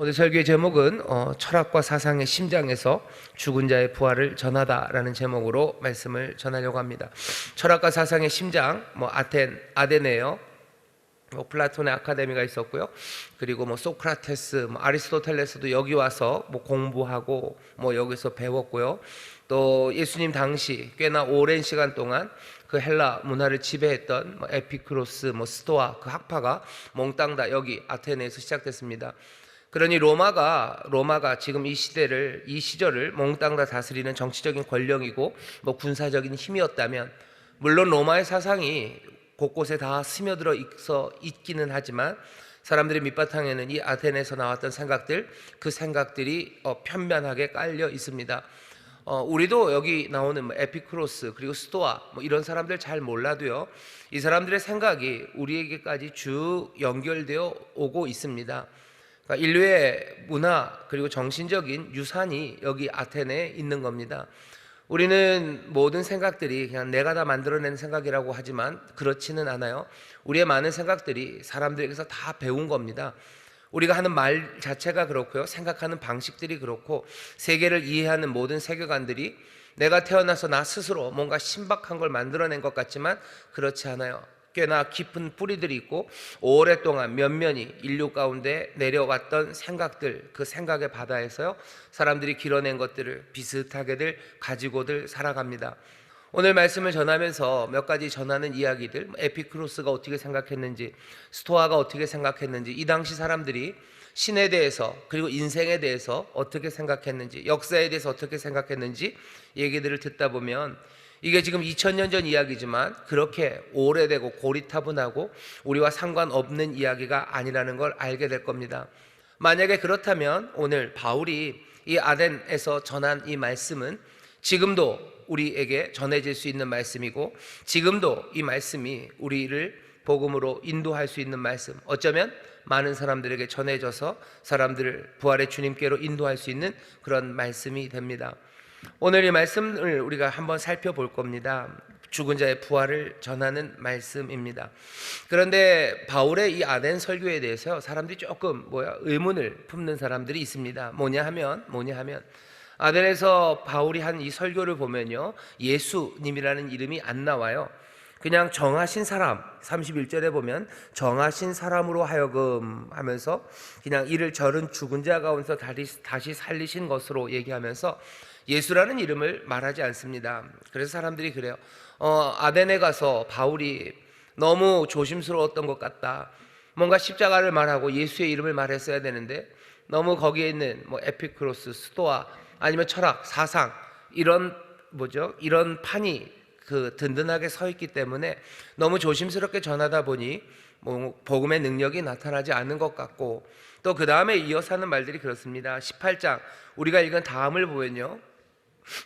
오늘 설교의 제목은 철학과 사상의 심장에서 죽은 자의 부활을 전하다라는 제목으로 말씀을 전하려고 합니다. 철학과 사상의 심장, 아테네예요. 플라톤의 아카데미가 있었고요. 그리고 소크라테스, 아리스토텔레스도 여기 와서 공부하고 여기서 배웠고요. 또 예수님 당시 꽤나 오랜 시간 동안 그 헬라 문화를 지배했던 에피크로스, 스토아 그 학파가 몽땅 다 여기 아테네에서 시작됐습니다. 그러니 로마가 지금 이 시절을 몽땅 다 다스리는 정치적인 권력이고 군사적인 힘이었다면, 물론 로마의 사상이 곳곳에 다 스며들어 있기는 하지만 사람들의 밑바탕에는 이 아테네에서 나왔던 그 생각들이 편면하게 깔려 있습니다. 우리도 여기 나오는 에피크로스 그리고 스토아 이런 사람들 잘 몰라도요, 이 사람들의 생각이 우리에게까지 쭉 연결되어 오고 있습니다. 그러니까 인류의 문화 그리고 정신적인 유산이 여기 아테네에 있는 겁니다. 우리는 모든 생각들이 그냥 내가 다 만들어낸 생각이라고 하지만 그렇지는 않아요. 우리의 많은 생각들이 사람들에게서 다 배운 겁니다. 우리가 하는 말 자체가 그렇고요, 생각하는 방식들이 그렇고, 세계를 이해하는 모든 세계관들이 내가 태어나서 나 스스로 뭔가 신박한 걸 만들어낸 것 같지만 그렇지 않아요. 꽤나 깊은 뿌리들이 있고 오랫동안 면면이 인류 가운데 내려왔던 생각들, 그 생각의 바다에서요 사람들이 길어낸 것들을 비슷하게들 가지고들 살아갑니다. 오늘 말씀을 전하면서 몇 가지 전하는 이야기들, 에피크로스가 어떻게 생각했는지, 스토아가 어떻게 생각했는지, 이 당시 사람들이 신에 대해서 그리고 인생에 대해서 어떻게 생각했는지, 역사에 대해서 어떻게 생각했는지 얘기들을 듣다 보면 이게 지금 2000년 전 이야기지만 그렇게 오래되고 고리타분하고 우리와 상관없는 이야기가 아니라는 걸 알게 될 겁니다. 만약에 그렇다면 오늘 바울이 이 아덴에서 전한 이 말씀은 지금도 우리에게 전해질 수 있는 말씀이고, 지금도 이 말씀이 우리를 복음으로 인도할 수 있는 말씀, 어쩌면 많은 사람들에게 전해져서 사람들을 부활의 주님께로 인도할 수 있는 그런 말씀이 됩니다. 오늘 이 말씀을 우리가 한번 살펴볼 겁니다. 죽은 자의 부활을 전하는 말씀입니다. 그런데 바울의 이 아덴 설교에 대해서 사람들이 조금 의문을 품는 사람들이 있습니다. 뭐냐 하면 아덴에서 바울이 한 이 설교를 보면요, 예수님이라는 이름이 안 나와요. 그냥 정하신 사람, 31절에 보면 정하신 사람으로 하여금 하면서 그냥 이를 저른 죽은 자 가운데서 다시 살리신 것으로 얘기하면서 예수라는 이름을 말하지 않습니다. 그래서 사람들이 그래요. 아덴에 가서 바울이 너무 조심스러웠던 것 같다. 뭔가 십자가를 말하고 예수의 이름을 말했어야 되는데 너무 거기에 있는 에피크로스, 스토아 아니면 철학, 사상 이런 판이 든든하게 서 있기 때문에 너무 조심스럽게 전하다 보니 복음의 능력이 나타나지 않는 것 같고, 또 그 다음에 이어서 하는 말들이 그렇습니다. 18장 우리가 읽은 다음을 보면요,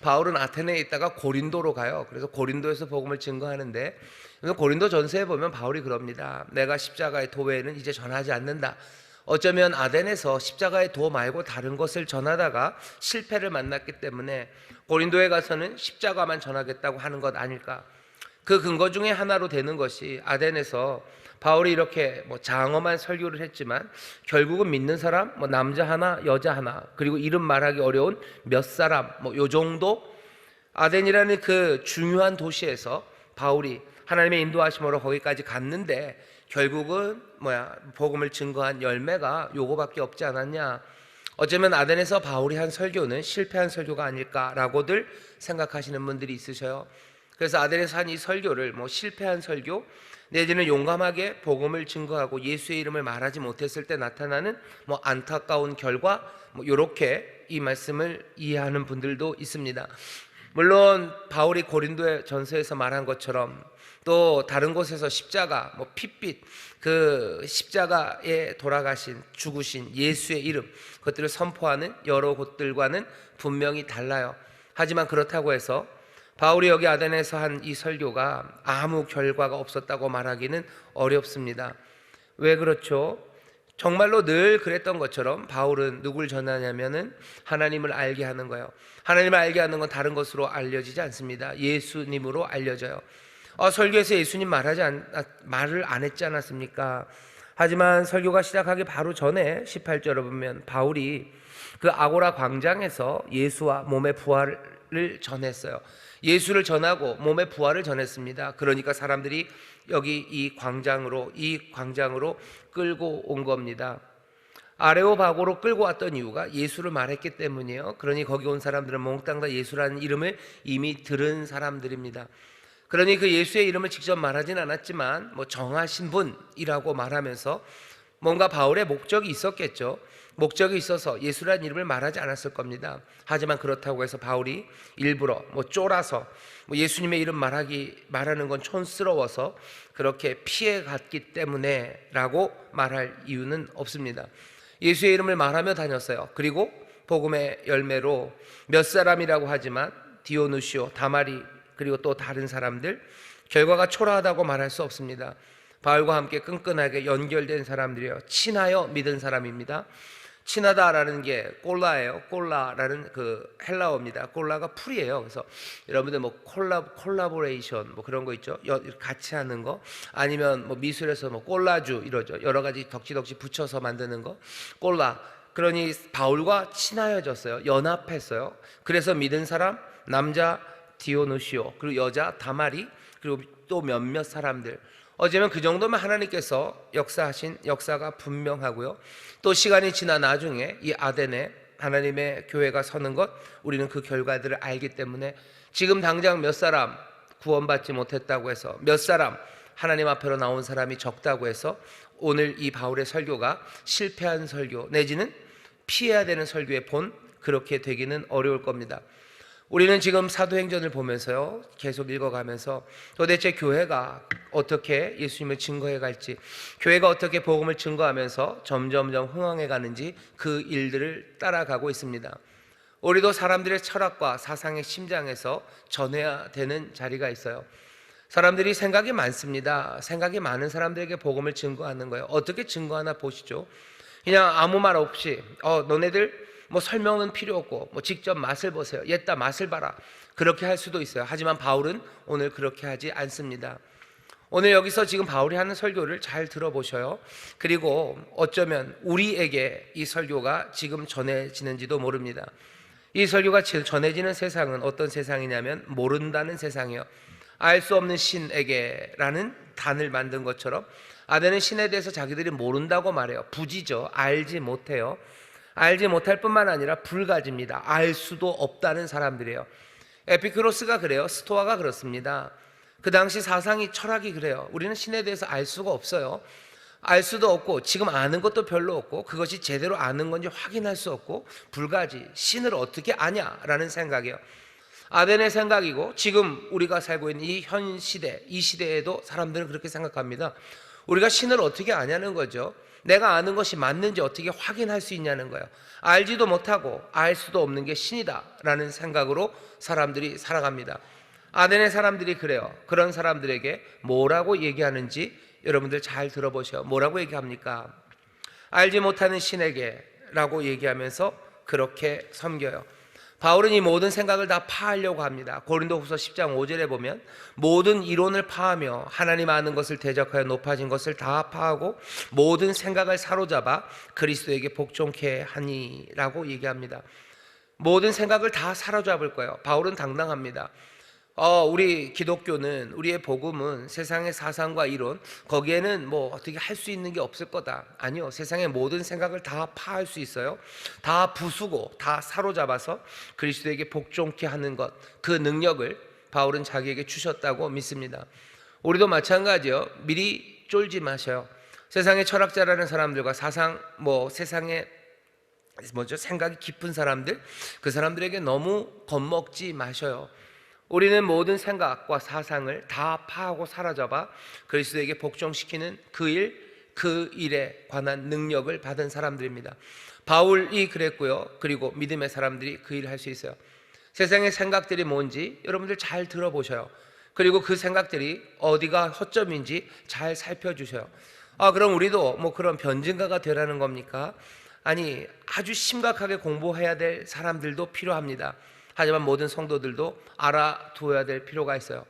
바울은 아테네에 있다가 고린도로 가요. 그래서 고린도에서 복음을 증거하는데, 고린도 전서에 보면 바울이 그럽니다. 내가 십자가의 도 외에는 이제 전하지 않는다. 어쩌면 아덴에서 십자가의 도 말고 다른 것을 전하다가 실패를 만났기 때문에 고린도에 가서는 십자가만 전하겠다고 하는 것 아닐까. 그 근거 중에 하나로 되는 것이 아덴에서 바울이 이렇게 장엄한 설교를 했지만 결국은 믿는 사람 남자 하나 여자 하나, 그리고 이름 말하기 어려운 몇 사람 요 정도, 아덴이라는 그 중요한 도시에서 바울이 하나님의 인도하심으로 거기까지 갔는데 결국은 복음을 증거한 열매가 요거밖에 없지 않았냐. 어쩌면 아덴에서 바울이 한 설교는 실패한 설교가 아닐까라고들 생각하시는 분들이 있으셔요. 그래서 아덴에서 한 이 설교를 실패한 설교 내지는 용감하게 복음을 증거하고 예수의 이름을 말하지 못했을 때 나타나는 안타까운 결과, 이렇게 이 말씀을 이해하는 분들도 있습니다. 물론 바울이 고린도의 전서에서 말한 것처럼 또 다른 곳에서 십자가, 핏빛, 그 십자가에 돌아가신 죽으신 예수의 이름, 그것들을 선포하는 여러 곳들과는 분명히 달라요. 하지만 그렇다고 해서 바울이 여기 아덴에서 한 이 설교가 아무 결과가 없었다고 말하기는 어렵습니다. 왜 그렇죠? 정말로 늘 그랬던 것처럼 바울은 누굴 전하냐면은 하나님을 알게 하는 거예요. 하나님을 알게 하는 건 다른 것으로 알려지지 않습니다. 예수님으로 알려져요. 설교에서 예수님 말을 안 했지 않았습니까? 하지만 설교가 시작하기 바로 전에 18절을 보면 바울이 그 아고라 광장에서 예수와 몸의 부활을 전했어요. 예수를 전하고 몸의 부활을 전했습니다. 그러니까 사람들이 여기 이 광장으로 끌고 온 겁니다. 아레오바고로 끌고 왔던 이유가 예수를 말했기 때문이에요. 그러니 거기 온 사람들은 몽땅 다 예수라는 이름을 이미 들은 사람들입니다. 그러니 그 예수의 이름을 직접 말하진 않았지만 정하신 분이라고 말하면서 뭔가 바울의 목적이 있었겠죠. 목적이 있어서 예수라는 이름을 말하지 않았을 겁니다. 하지만 그렇다고 해서 바울이 일부러 쫄아서 예수님의 이름 말하는 건 촌스러워서 그렇게 피해갔기 때문에 라고 말할 이유는 없습니다. 예수의 이름을 말하며 다녔어요. 그리고 복음의 열매로 몇 사람이라고 하지만 디오누시오, 다마리, 그리고 또 다른 사람들, 결과가 초라하다고 말할 수 없습니다. 바울과 함께 끈끈하게 연결된 사람들이에요. 친하여 믿은 사람입니다. 친하다라는 게 꼴라예요. 꼴라라는 그 헬라어입니다. 꼴라가 풀이에요. 그래서 여러분들 콜라보레이션 그런 거 있죠. 같이 하는 거, 아니면 미술에서 꼴라주 이러죠. 여러 가지 덕지덕지 붙여서 만드는 거. 꼴라. 그러니 바울과 친하여졌어요. 연합했어요. 그래서 믿은 사람, 남자 디오누시오, 그리고 여자 다마리, 그리고 또 몇몇 사람들. 어쩌면 그 정도면 하나님께서 역사하신 역사가 분명하고요. 또 시간이 지나 나중에 이 아덴에 하나님의 교회가 서는 것, 우리는 그 결과들을 알기 때문에 지금 당장 몇 사람 구원받지 못했다고 해서, 몇 사람 하나님 앞으로 나온 사람이 적다고 해서 오늘 이 바울의 설교가 실패한 설교 내지는 피해야 되는 설교의 본, 그렇게 되기는 어려울 겁니다. 우리는 지금 사도행전을 보면서요, 계속 읽어가면서 도대체 교회가 어떻게 예수님을 증거해 갈지, 교회가 어떻게 복음을 증거하면서 점점점 흥황해 가는지 그 일들을 따라가고 있습니다. 우리도 사람들의 철학과 사상의 심장에서 전해야 되는 자리가 있어요. 사람들이 생각이 많습니다. 생각이 많은 사람들에게 복음을 증거하는 거예요. 어떻게 증거하나 보시죠. 그냥 아무 말 없이 너네들 설명은 필요 없고 직접 맛을 보세요. 옛다 맛을 봐라. 그렇게 할 수도 있어요. 하지만 바울은 오늘 그렇게 하지 않습니다. 오늘 여기서 지금 바울이 하는 설교를 잘 들어보셔요. 그리고 어쩌면 우리에게 이 설교가 지금 전해지는지도 모릅니다. 이 설교가 전해지는 세상은 어떤 세상이냐면 모른다는 세상이에요. 알 수 없는 신에게라는 단을 만든 것처럼 아덴은 신에 대해서 자기들이 모른다고 말해요. 부지죠. 알지 못해요. 알지 못할 뿐만 아니라 불가지입니다. 알 수도 없다는 사람들이에요. 에피크로스가 그래요. 스토아가 그렇습니다. 그 당시 사상이, 철학이 그래요. 우리는 신에 대해서 알 수가 없어요. 알 수도 없고 지금 아는 것도 별로 없고 그것이 제대로 아는 건지 확인할 수 없고 불가지, 신을 어떻게 아냐라는 생각이에요. 아덴의 생각이고 지금 우리가 살고 있는 이 현 시대, 이 시대에도 사람들은 그렇게 생각합니다. 우리가 신을 어떻게 아냐는 거죠. 내가 아는 것이 맞는지 어떻게 확인할 수 있냐는 거예요. 알지도 못하고 알 수도 없는 게 신이다 라는 생각으로 사람들이 살아갑니다. 아덴의 사람들이 그래요. 그런 사람들에게 뭐라고 얘기하는지 여러분들 잘 들어보셔요. 뭐라고 얘기합니까? 알지 못하는 신에게 라고 얘기하면서 그렇게 섬겨요. 바울은 이 모든 생각을 다 파하려고 합니다. 고린도후서 10장 5절에 보면 모든 이론을 파하며 하나님 아는 것을 대적하여 높아진 것을 다 파하고 모든 생각을 사로잡아 그리스도에게 복종케 하니라고 얘기합니다. 모든 생각을 다 사로잡을 거예요. 바울은 당당합니다. 우리 기독교는, 우리의 복음은 세상의 사상과 이론, 거기에는 어떻게 할 수 있는 게 없을 거다. 아니요, 세상의 모든 생각을 다 파할 수 있어요. 다 부수고 다 사로잡아서 그리스도에게 복종케 하는 것, 그 능력을 바울은 자기에게 주셨다고 믿습니다. 우리도 마찬가지요. 미리 쫄지 마셔요. 세상의 철학자라는 사람들과 세상의 생각이 깊은 사람들, 그 사람들에게 너무 겁먹지 마셔요. 우리는 모든 생각과 사상을 다 파하고 사로잡아 그리스도에게 복종시키는 그 일에 관한 능력을 받은 사람들입니다. 바울이 그랬고요. 그리고 믿음의 사람들이 그 일을 할 수 있어요. 세상의 생각들이 뭔지 여러분들 잘 들어보셔요. 그리고 그 생각들이 어디가 허점인지 잘 살펴주셔요. 그럼 우리도 그런 변증가가 되라는 겁니까? 아니, 아주 심각하게 공부해야 될 사람들도 필요합니다. 하지만 모든 성도들도 알아두어야 될 필요가 있어요.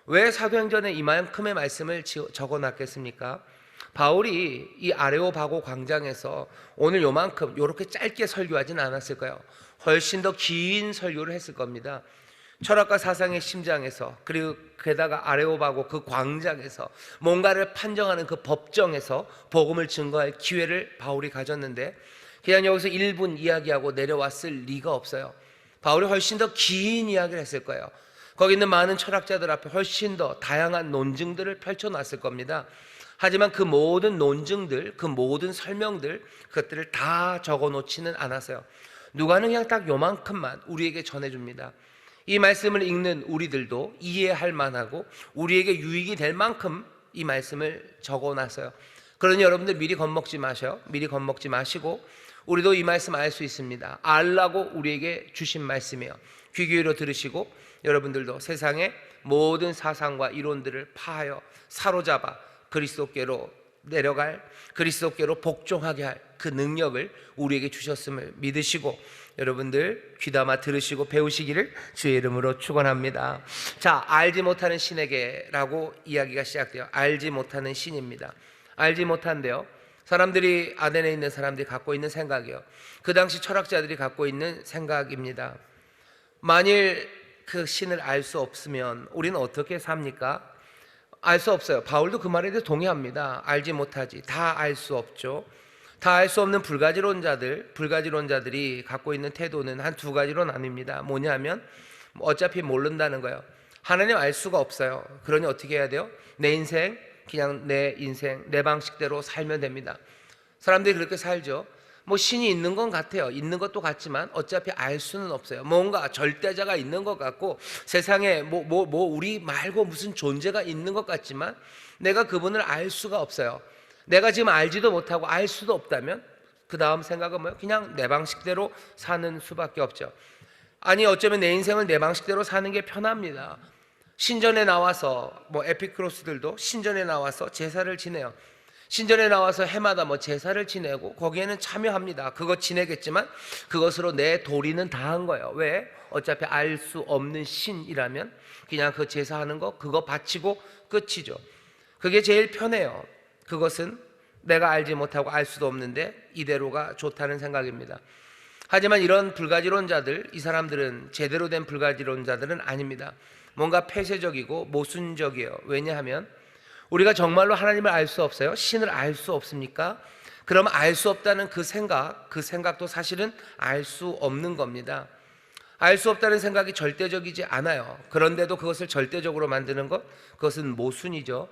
왜 사도행전에 이만큼의 말씀을 적어놨겠습니까? 바울이 이 아레오바고 광장에서 오늘 요만큼 요렇게 짧게 설교하진 않았을 거예요. 훨씬 더 긴 설교를 했을 겁니다. 철학과 사상의 심장에서, 그리고 게다가 아레오바고 그 광장에서 뭔가를 판정하는 그 법정에서 복음을 증거할 기회를 바울이 가졌는데 그냥 여기서 1분 이야기하고 내려왔을 리가 없어요. 바울이 훨씬 더 긴 이야기를 했을 거예요. 거기 있는 많은 철학자들 앞에 훨씬 더 다양한 논증들을 펼쳐놨을 겁니다. 하지만 그 모든 논증들, 그 모든 설명들, 그것들을 다 적어놓지는 않았어요. 누가는 그냥 딱 요만큼만 우리에게 전해줍니다. 이 말씀을 읽는 우리들도 이해할 만하고 우리에게 유익이 될 만큼 이 말씀을 적어놨어요. 그러니 여러분들 미리 겁먹지 마셔요. 미리 겁먹지 마시고 우리도 이 말씀 알 수 있습니다. 알라고 우리에게 주신 말씀이에요. 귀 기울여 들으시고 여러분들도 세상의 모든 사상과 이론들을 파하여 사로잡아 그리스도께로 내려갈, 그리스도께로 복종하게 할 그 능력을 우리에게 주셨음을 믿으시고 여러분들 귀담아 들으시고 배우시기를 주의 이름으로 축원합니다. 자, 알지 못하는 신에게라고 이야기가 시작돼요. 알지 못하는 신입니다. 알지 못한데요, 사람들이, 아덴에 있는 사람들이 갖고 있는 생각이요, 그 당시 철학자들이 갖고 있는 생각입니다. 만일 그 신을 알 수 없으면 우리는 어떻게 삽니까? 알 수 없어요. 바울도 그 말에 대해 동의합니다. 알지 못하지. 다 알 수 없죠. 다 알 수 없는 불가지론자들이 갖고 있는 태도는 한 두 가지로 나뉩니다. 뭐냐면 어차피 모른다는 거예요. 하나님 알 수가 없어요. 그러니 어떻게 해야 돼요? 내 인생, 그냥 내 인생, 내 방식대로 살면 됩니다. 사람들이 그렇게 살죠. 뭐 신이 있는 건 같아요. 있는 것도 같지만 어차피 알 수는 없어요. 뭔가 절대자가 있는 것 같고 세상에 우리 말고 무슨 존재가 있는 것 같지만 내가 그분을 알 수가 없어요. 내가 지금 알지도 못하고 알 수도 없다면 그 다음 생각은 뭐예요? 그냥 내 방식대로 사는 수밖에 없죠. 아니, 어쩌면 내 인생을 내 방식대로 사는 게 편합니다. 신전에 나와서 에피크로스들도 신전에 나와서 제사를 지내요. 신전에 나와서 해마다 제사를 지내고 거기에는 참여합니다. 그거 지내겠지만 그것으로 내 도리는 다 한 거예요. 왜? 어차피 알 수 없는 신이라면 그냥 그 제사하는 거 그거 바치고 끝이죠. 그게 제일 편해요. 그것은 내가 알지 못하고 알 수도 없는데 이대로가 좋다는 생각입니다. 하지만 이런 불가지론자들, 이 사람들은 제대로 된 불가지론자들은 아닙니다. 뭔가 폐쇄적이고 모순적이에요. 왜냐하면 우리가 정말로 하나님을 알 수 없어요? 신을 알 수 없습니까? 그럼 알 수 없다는 그 생각도 사실은 알 수 없는 겁니다. 알 수 없다는 생각이 절대적이지 않아요. 그런데도 그것을 절대적으로 만드는 것, 그것은 모순이죠.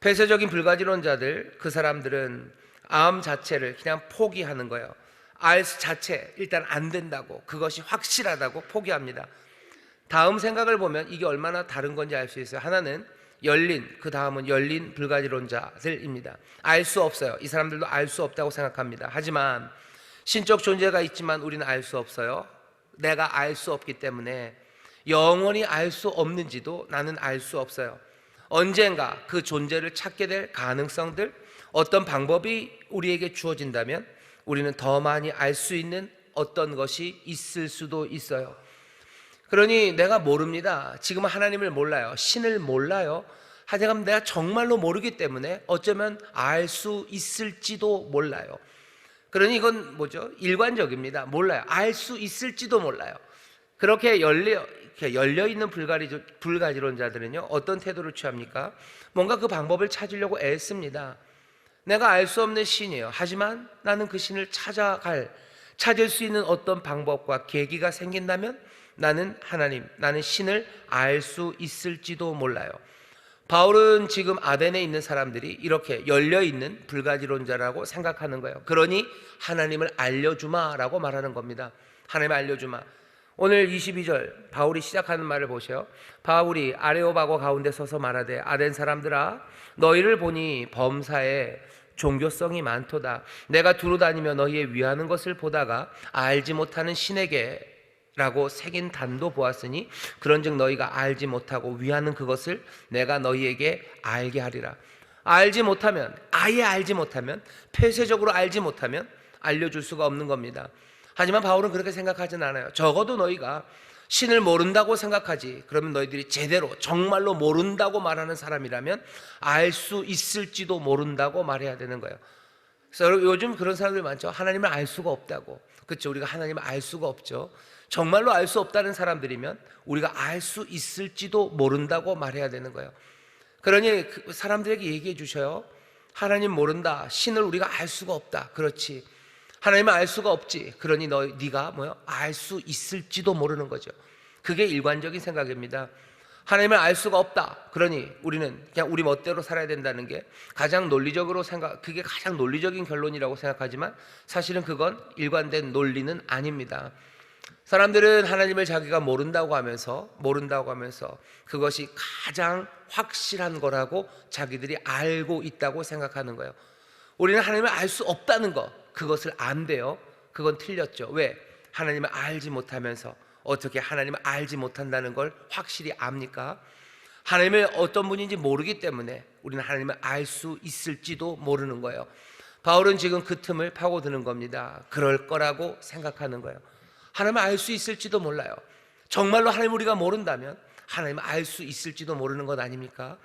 폐쇄적인 불가지론자들, 그 사람들은 암 자체를 그냥 포기하는 거예요. 알 자체 일단 안 된다고, 그것이 확실하다고 포기합니다. 다음 생각을 보면 이게 얼마나 다른 건지 알 수 있어요. 하나는 열린, 그 다음은 열린 불가지론자들입니다. 알 수 없어요. 이 사람들도 알 수 없다고 생각합니다. 하지만 신적 존재가 있지만 우리는 알 수 없어요. 내가 알 수 없기 때문에 영원히 알 수 없는지도 나는 알 수 없어요. 언젠가 그 존재를 찾게 될 가능성들, 어떤 방법이 우리에게 주어진다면 우리는 더 많이 알 수 있는 어떤 것이 있을 수도 있어요. 그러니 내가 모릅니다. 지금은 하나님을 몰라요. 신을 몰라요. 하여간 내가 정말로 모르기 때문에 어쩌면 알 수 있을지도 몰라요. 그러니 이건 일관적입니다. 몰라요. 알 수 있을지도 몰라요. 그렇게 열려있는 불가지론자들은요, 어떤 태도를 취합니까? 뭔가 그 방법을 찾으려고 애씁니다. 내가 알 수 없는 신이에요. 하지만 나는 그 신을 찾을 수 있는 어떤 방법과 계기가 생긴다면 나는 신을 알 수 있을지도 몰라요. 바울은 지금 아덴에 있는 사람들이 이렇게 열려있는 불가지론자라고 생각하는 거예요. 그러니 하나님을 알려주마라고 말하는 겁니다. 하나님을 알려주마. 오늘 22절 바울이 시작하는 말을 보세요. 바울이 아레오바고 가운데 서서 말하되 아덴 사람들아, 너희를 보니 범사에 종교성이 많도다. 내가 두루 다니며 너희의 위하는 것을 보다가 알지 못하는 신에게 라고 새긴 단도 보았으니 그런즉 너희가 알지 못하고 위하는 그것을 내가 너희에게 알게 하리라. 알지 못하면, 아예 알지 못하면, 폐쇄적으로 알지 못하면 알려줄 수가 없는 겁니다. 하지만 바울은 그렇게 생각하진 않아요. 적어도 너희가 신을 모른다고 생각하지. 그러면 너희들이 제대로 정말로 모른다고 말하는 사람이라면 알 수 있을지도 모른다고 말해야 되는 거예요. 그래서 요즘 그런 사람들이 많죠. 하나님을 알 수가 없다고. 그렇죠. 우리가 하나님을 알 수가 없죠. 정말로 알 수 없다는 사람들이면 우리가 알 수 있을지도 모른다고 말해야 되는 거예요. 그러니 그 사람들에게 얘기해 주셔요. 하나님 모른다. 신을 우리가 알 수가 없다. 그렇지. 하나님을 알 수가 없지. 그러니 네가 알 수 있을지도 모르는 거죠. 그게 일관적인 생각입니다. 하나님을 알 수가 없다. 그러니 우리는 그냥 우리 멋대로 살아야 된다는 게 그게 가장 논리적인 결론이라고 생각하지만 사실은 그건 일관된 논리는 아닙니다. 사람들은 하나님을 자기가 모른다고 하면서 그것이 가장 확실한 거라고 자기들이 알고 있다고 생각하는 거예요. 우리는 하나님을 알 수 없다는 거, 그것을 안돼요. 그건 틀렸죠. 왜? 하나님을 알지 못하면서 어떻게 하나님을 알지 못한다는 걸 확실히 압니까? 하나님을 어떤 분인지 모르기 때문에 우리는 하나님을 알 수 있을지도 모르는 거예요. 바울은 지금 그 틈을 파고드는 겁니다. 그럴 거라고 생각하는 거예요. 하나님을 알 수 있을지도 몰라요. 정말로 하나님을 우리가 모른다면 하나님을 알 수 있을지도 모르는 것 아닙니까?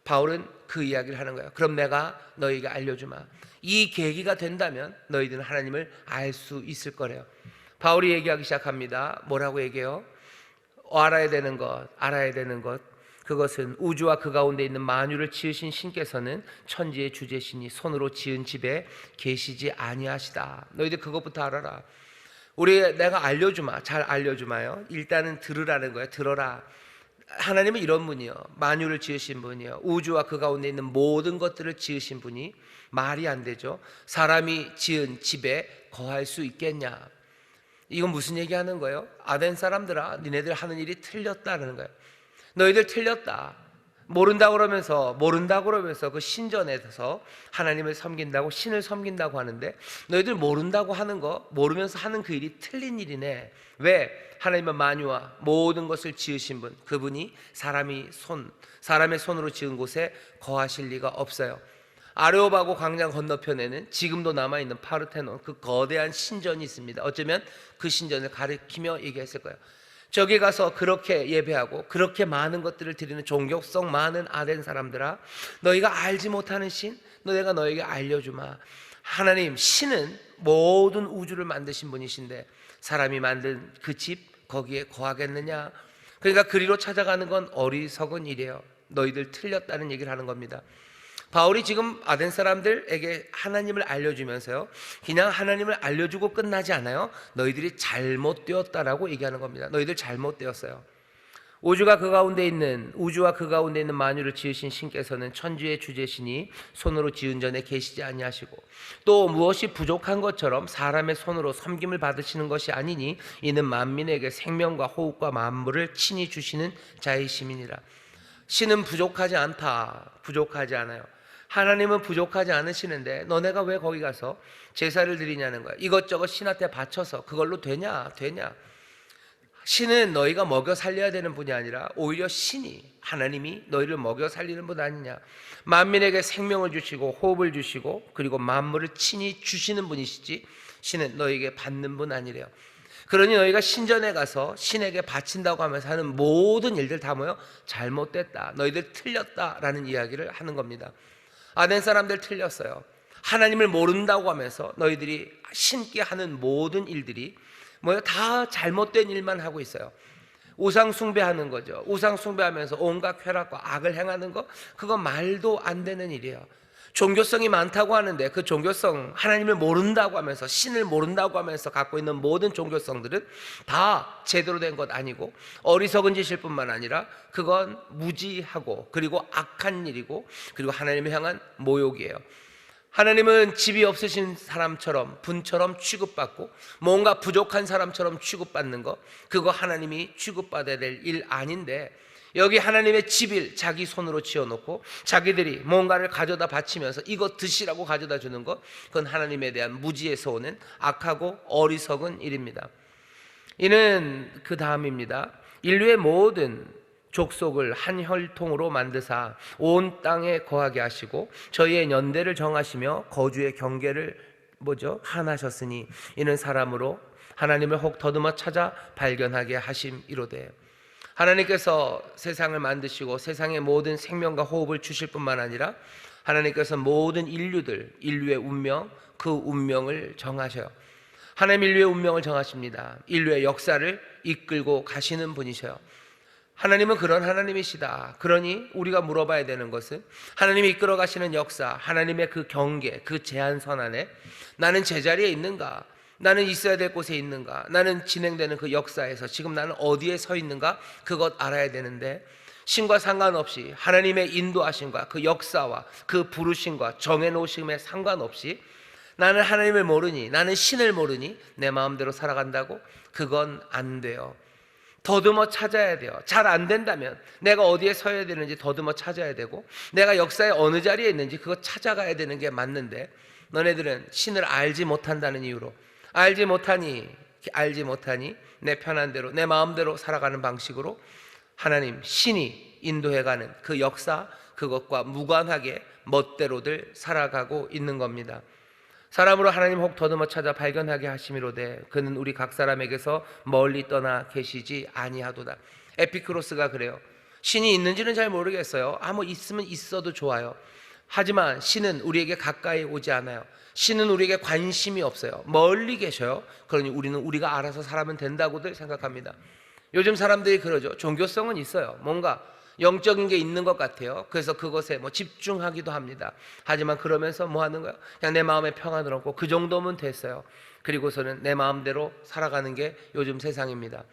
바울은 그 이야기를 하는 거예요. 그럼 내가 너희에게 알려주마. 이 계기가 된다면 너희들은 하나님을 알 수 있을 거래요. 바울이 얘기하기 시작합니다. 뭐라고 얘기해요? 알아야 되는 것. 그것은 우주와 그 가운데 있는 만유를 지으신 신께서는 천지의 주제시니 손으로 지은 집에 계시지 아니하시다. 너희들 그것부터 알아라. 내가 알려주마. 잘 알려주마요. 일단은 들으라는 거예요. 들어라. 하나님은 이런 분이요. 만유를 지으신 분이요. 우주와 그 가운데 있는 모든 것들을 지으신 분이 말이 안 되죠. 사람이 지은 집에 거할 수 있겠냐. 이건 무슨 얘기하는 거예요? 아덴 사람들아, 니네들 하는 일이 틀렸다는 거예요. 너희들 틀렸다. 모른다고 그러면서 그 신전에서 하나님을 섬긴다고, 신을 섬긴다고 하는데 너희들 모른다고 하는 거, 모르면서 하는 그 일이 틀린 일이네. 왜? 하나님은 만유와 모든 것을 지으신 분, 그분이 사람의 손으로 지은 곳에 거하실 리가 없어요. 아레오바고 광장 건너편에는 지금도 남아있는 파르테논, 그 거대한 신전이 있습니다. 어쩌면 그 신전을 가리키며 얘기했을 거예요. 저기 가서 그렇게 예배하고 그렇게 많은 것들을 드리는 종교성 많은 아덴 사람들아, 너희가 알지 못하는 신, 내가 너에게 알려주마. 하나님, 신은 모든 우주를 만드신 분이신데 사람이 만든 그 집, 거기에 거하겠느냐. 그러니까 그리로 찾아가는 건 어리석은 일이에요. 너희들 틀렸다는 얘기를 하는 겁니다. 바울이 지금 아덴 사람들에게 하나님을 알려주면서요, 그냥 하나님을 알려주고 끝나지 않아요. 너희들이 잘못되었다라고 얘기하는 겁니다. 너희들 잘못되었어요. 우주와 그 가운데 있는 만유를 지으신 신께서는 천지의 주제시니 손으로 지은 전에 계시지 아니하시고 또 무엇이 부족한 것처럼 사람의 손으로 섬김을 받으시는 것이 아니니 이는 만민에게 생명과 호흡과 만물을 친히 주시는 자이심이니라. 신은 부족하지 않아요. 하나님은 부족하지 않으시는데 너네가 왜 거기 가서 제사를 드리냐는 거야. 이것저것 신한테 바쳐서 그걸로 되냐? 신은 너희가 먹여 살려야 되는 분이 아니라 오히려 하나님이 너희를 먹여 살리는 분 아니냐. 만민에게 생명을 주시고 호흡을 주시고 그리고 만물을 친히 주시는 분이시지 신은 너희에게 받는 분 아니래요. 그러니 너희가 신전에 가서 신에게 바친다고 하면서 하는 모든 일들 다 잘못됐다. 너희들 틀렸다라는 이야기를 하는 겁니다. 아덴 사람들 틀렸어요. 하나님을 모른다고 하면서 너희들이 신께 하는 모든 일들이 다 잘못된 일만 하고 있어요. 우상 숭배하는 거죠. 우상 숭배하면서 온갖 쾌락과 악을 행하는 거, 그거 말도 안 되는 일이에요. 종교성이 많다고 하는데 그 종교성, 하나님을 모른다고 하면서 신을 모른다고 하면서 갖고 있는 모든 종교성들은 다 제대로 된 것 아니고 어리석은 짓일 뿐만 아니라 그건 무지하고 그리고 악한 일이고 그리고 하나님을 향한 모욕이에요. 하나님은 집이 없으신 사람처럼 분처럼 취급받고 뭔가 부족한 사람처럼 취급받는 거, 그거 하나님이 취급받아야 될 일 아닌데 여기 하나님의 집을 자기 손으로 지어놓고 자기들이 뭔가를 가져다 바치면서 이거 드시라고 가져다 주는 것, 그건 하나님에 대한 무지에서 오는 악하고 어리석은 일입니다. 이는 그 다음입니다. 인류의 모든 족속을 한 혈통으로 만드사 온 땅에 거하게 하시고 저희의 연대를 정하시며 거주의 경계를 뭐죠? 하나셨으니 이는 사람으로 하나님을 혹 더듬어 찾아 발견하게 하심이로되. 하나님께서 세상을 만드시고 세상의 모든 생명과 호흡을 주실 뿐만 아니라 하나님께서 모든 인류의 운명, 그 운명을 정하셔요. 하나님 인류의 운명을 정하십니다. 인류의 역사를 이끌고 가시는 분이셔요. 하나님은 그런 하나님이시다. 그러니 우리가 물어봐야 되는 것은 하나님이 이끌어 가시는 역사, 하나님의 그 경계, 그 제한선 안에 나는 제자리에 있는가? 나는 있어야 될 곳에 있는가? 나는 진행되는 그 역사에서 지금 나는 어디에 서 있는가? 그것 알아야 되는데, 신과 상관없이 하나님의 인도하심과 그 역사와 그 부르심과 정해놓으심에 상관없이 나는 하나님을 모르니, 나는 신을 모르니 내 마음대로 살아간다고? 그건 안 돼요. 더듬어 찾아야 돼요. 잘 안 된다면 내가 어디에 서야 되는지 더듬어 찾아야 되고, 내가 역사의 어느 자리에 있는지 그거 찾아가야 되는 게 맞는데, 너네들은 신을 알지 못한다는 이유로 알지 못하니 내 편한 대로 내 마음대로 살아가는 방식으로 하나님 신이 인도해가는 그 역사, 그것과 무관하게 멋대로들 살아가고 있는 겁니다. 사람으로 하나님 혹 더듬어 찾아 발견하게 하심이로되 그는 우리 각 사람에게서 멀리 떠나 계시지 아니하도다. 에피크로스가 그래요. 신이 있는지는 잘 모르겠어요. 뭐 있으면 있어도 좋아요. 하지만 신은 우리에게 가까이 오지 않아요. 신은 우리에게 관심이 없어요. 멀리 계셔요. 그러니 우리는 우리가 알아서 살아면 된다고들 생각합니다. 요즘 사람들이 그러죠. 종교성은 있어요. 뭔가 영적인 게 있는 것 같아요. 그래서 그것에 집중하기도 합니다. 하지만 그러면서 뭐 하는 거예요? 그냥 내 마음에 평안을 얻고 그 정도면 됐어요. 그리고서는 내 마음대로 살아가는 게 요즘 세상입니다.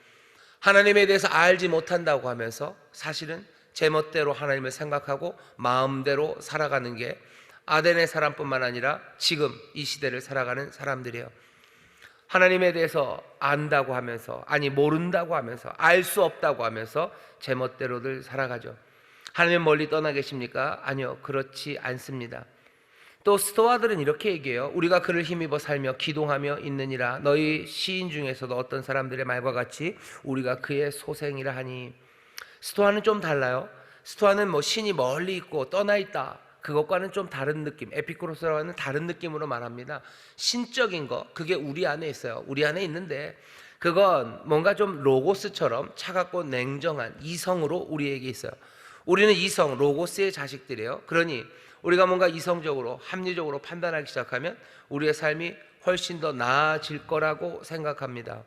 하나님에 대해서 알지 못한다고 하면서 사실은 제멋대로 하나님을 생각하고 마음대로 살아가는 게 아덴의 사람뿐만 아니라 지금 이 시대를 살아가는 사람들이에요. 하나님에 대해서 안다고 하면서, 아니 모른다고 하면서, 알 수 없다고 하면서 제멋대로들 살아가죠. 하나님 멀리 떠나 계십니까? 아니요, 그렇지 않습니다. 또 스토아들은 이렇게 얘기해요. 우리가 그를 힘입어 살며 기동하며 있느니라. 너희 시인 중에서도 어떤 사람들의 말과 같이 우리가 그의 소생이라 하니. 스토아는 좀 달라요. 스토아는 신이 멀리 있고 떠나 있다, 그것과는 좀 다른 느낌, 에피쿠로스라고 하는 다른 느낌으로 말합니다. 신적인 거, 그게 우리 안에 있어요. 우리 안에 있는데 그건 뭔가 좀 로고스처럼 차갑고 냉정한 이성으로 우리에게 있어요. 우리는 이성, 로고스의 자식들이에요. 그러니 우리가 뭔가 이성적으로 합리적으로 판단하기 시작하면 우리의 삶이 훨씬 더 나아질 거라고 생각합니다.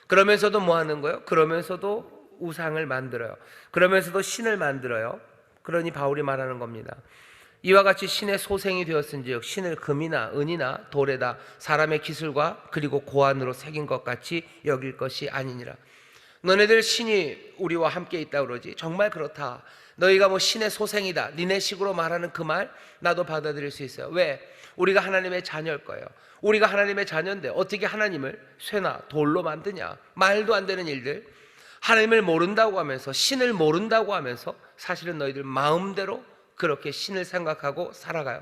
그러면서도 뭐 하는 거예요? 그러면서도 우상을 만들어요. 그러면서도 신을 만들어요. 그러니 바울이 말하는 겁니다. 이와 같이 신의 소생이 되었은즉 신을 금이나 은이나 돌에다 사람의 기술과 그리고 고안으로 새긴 것 같이 여길 것이 아니니라. 너네들 신이 우리와 함께 있다 그러지? 정말 그렇다. 너희가 신의 소생이다, 니네 식으로 말하는 그 말 나도 받아들일 수 있어요. 왜? 우리가 하나님의 자녀일 거예요. 우리가 하나님의 자녀인데 어떻게 하나님을 쇠나 돌로 만드냐? 말도 안 되는 일들. 하나님을 모른다고 하면서, 신을 모른다고 하면서 사실은 너희들 마음대로 그렇게 신을 생각하고 살아가요.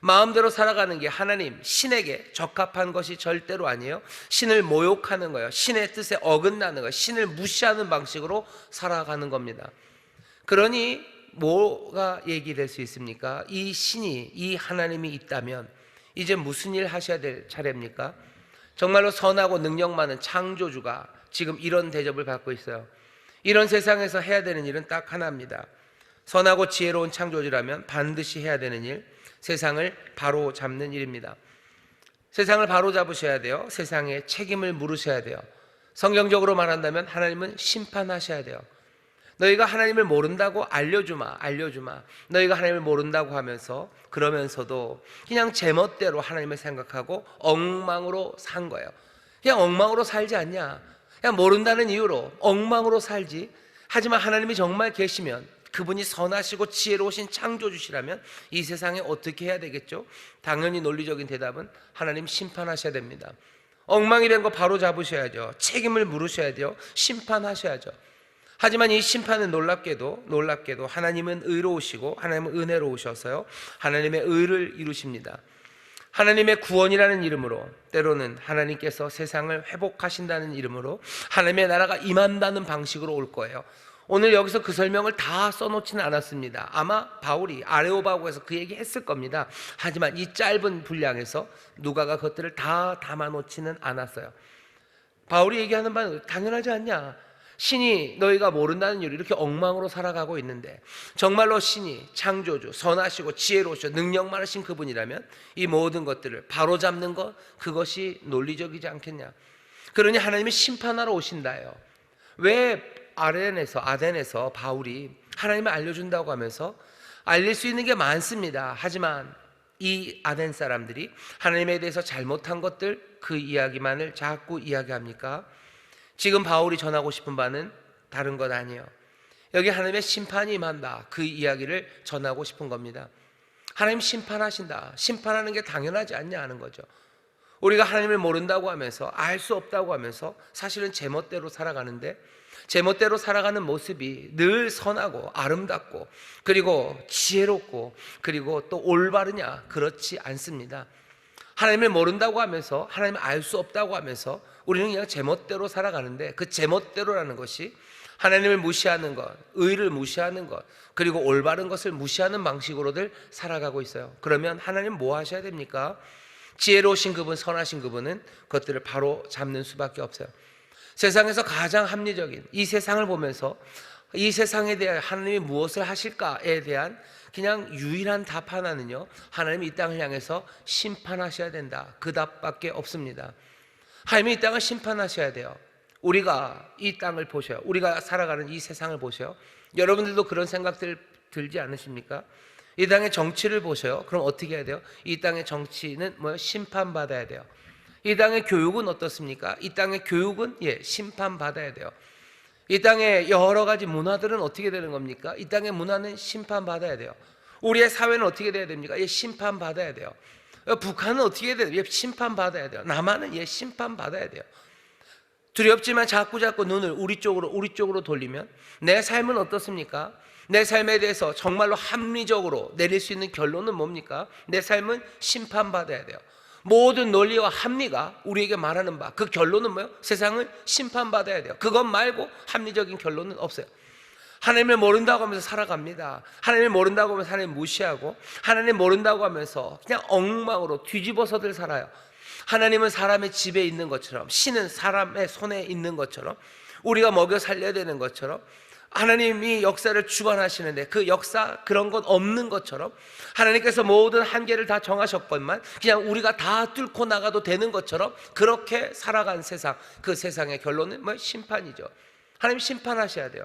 마음대로 살아가는 게 하나님, 신에게 적합한 것이 절대로 아니에요. 신을 모욕하는 거예요. 신의 뜻에 어긋나는 거예요. 신을 무시하는 방식으로 살아가는 겁니다. 그러니 뭐가 얘기될 수 있습니까? 이 신이, 이 하나님이 있다면 이제 무슨 일 하셔야 될 차례입니까? 정말로 선하고 능력 많은 창조주가 지금 이런 대접을 받고 있어요. 이런 세상에서 해야 되는 일은 딱 하나입니다. 선하고 지혜로운 창조주라면 반드시 해야 되는 일, 세상을 바로 잡는 일입니다. 세상을 바로 잡으셔야 돼요. 세상에 책임을 물으셔야 돼요. 성경적으로 말한다면 하나님은 심판하셔야 돼요. 너희가 하나님을 모른다고 알려주마. 너희가 하나님을 모른다고 하면서, 그러면서도 그냥 제멋대로 하나님을 생각하고 엉망으로 산 거예요. 그냥 엉망으로 살지 않냐? 그냥 모른다는 이유로 엉망으로 살지. 하지만 하나님이 정말 계시면, 그분이 선하시고 지혜로우신 창조주시라면 이 세상에 어떻게 해야 되겠죠? 당연히 논리적인 대답은 하나님 심판하셔야 됩니다. 엉망이 된 거 바로 잡으셔야죠. 책임을 물으셔야 돼요. 심판하셔야죠. 하지만 이 심판은 놀랍게도 하나님은 의로우시고 하나님은 은혜로우셔서요, 하나님의 의를 이루십니다. 하나님의 구원이라는 이름으로, 때로는 하나님께서 세상을 회복하신다는 이름으로 하나님의 나라가 임한다는 방식으로 올 거예요. 오늘 여기서 그 설명을 다 써놓지는 않았습니다. 아마 바울이 아레오바고에서 그 얘기 했을 겁니다. 하지만 이 짧은 분량에서 누가가 그것들을 다 담아놓지는 않았어요. 바울이 얘기하는 바는 당연하지 않냐, 신이 너희가 모른다는 이유로 이렇게 엉망으로 살아가고 있는데 정말로 신이 창조주, 선하시고 지혜로우시고 능력 많으신 그분이라면 이 모든 것들을 바로잡는 것, 그것이 논리적이지 않겠냐. 그러니 하나님이 심판하러 오신다요. 왜 아덴에서 바울이 하나님을 알려준다고 하면서 알릴 수 있는 게 많습니다. 하지만 이 아덴 사람들이 하나님에 대해서 잘못한 것들, 그 이야기만을 자꾸 이야기합니까? 지금 바울이 전하고 싶은 바는 다른 것 아니에요. 여기 하나님의 심판이 임한다, 그 이야기를 전하고 싶은 겁니다. 하나님 심판하신다, 심판하는 게 당연하지 않냐 하는 거죠. 우리가 하나님을 모른다고 하면서, 알 수 없다고 하면서 사실은 제멋대로 살아가는데, 제멋대로 살아가는 모습이 늘 선하고 아름답고 그리고 지혜롭고 그리고 또 올바르냐? 그렇지 않습니다. 하나님을 모른다고 하면서, 하나님을 알 수 없다고 하면서 우리는 그냥 제멋대로 살아가는데, 그 제멋대로라는 것이 하나님을 무시하는 것, 의를 무시하는 것, 그리고 올바른 것을 무시하는 방식으로들 살아가고 있어요. 그러면 하나님 뭐 하셔야 됩니까? 지혜로우신 그분, 선하신 그분은 그것들을 바로 잡는 수밖에 없어요. 세상에서 가장 합리적인, 이 세상을 보면서 이 세상에 대해 하나님이 무엇을 하실까에 대한 그냥 유일한 답 하나는요, 하나님이 이 땅을 향해서 심판하셔야 된다, 그 답밖에 없습니다. 하나님이 이 땅을 심판하셔야 돼요. 우리가 이 땅을 보셔요. 우리가 살아가는 이 세상을 보셔요. 여러분들도 그런 생각들 들지 않으십니까? 이 땅의 정치를 보셔요. 그럼 어떻게 해야 돼요? 이 땅의 정치는 심판받아야 돼요. 이 땅의 교육은 어떻습니까? 이 땅의 교육은 심판받아야 돼요. 이 땅의 여러 가지 문화들은 어떻게 되는 겁니까? 이 땅의 문화는 심판받아야 돼요. 우리의 사회는 어떻게 돼야 됩니까? 심판받아야 돼요. 북한은 어떻게 해야 돼요? 심판받아야 돼요. 남한은 심판받아야 돼요. 두렵지만 자꾸 눈을 우리 쪽으로 돌리면 내 삶은 어떻습니까? 내 삶에 대해서 정말로 합리적으로 내릴 수 있는 결론은 뭡니까? 내 삶은 심판받아야 돼요. 모든 논리와 합리가 우리에게 말하는 바, 그 결론은 뭐예요? 세상은 심판받아야 돼요. 그것 말고 합리적인 결론은 없어요. 하나님을 모른다고 하면서 살아갑니다. 하나님을 모른다고 하면서 하나님 무시하고, 하나님 모른다고 하면서 그냥 엉망으로 뒤집어서들 살아요. 하나님은 사람의 집에 있는 것처럼, 신은 사람의 손에 있는 것처럼, 우리가 먹여 살려야 되는 것처럼, 하나님이 역사를 주관하시는데 그 역사, 그런 건 없는 것처럼, 하나님께서 모든 한계를 다 정하셨건만 그냥 우리가 다 뚫고 나가도 되는 것처럼 그렇게 살아간 세상, 그 세상의 결론은 심판이죠. 하나님 심판하셔야 돼요.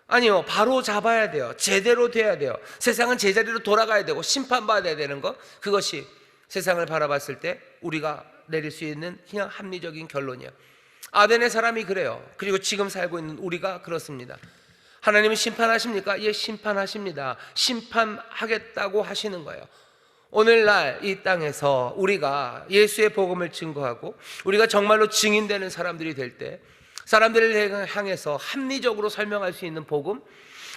아니요, 바로 잡아야 돼요. 제대로 돼야 돼요. 세상은 제자리로 돌아가야 되고 심판받아야 되는 것, 그것이 세상을 바라봤을 때 우리가 내릴 수 있는 그냥 합리적인 결론이에요. 아덴의 사람이 그래요. 그리고 지금 살고 있는 우리가 그렇습니다. 하나님은 심판하십니까? 심판하십니다. 심판하겠다고 하시는 거예요. 오늘날 이 땅에서 우리가 예수의 복음을 증거하고 우리가 정말로 증인되는 사람들이 될 때, 사람들을 향해서 합리적으로 설명할 수 있는 복음,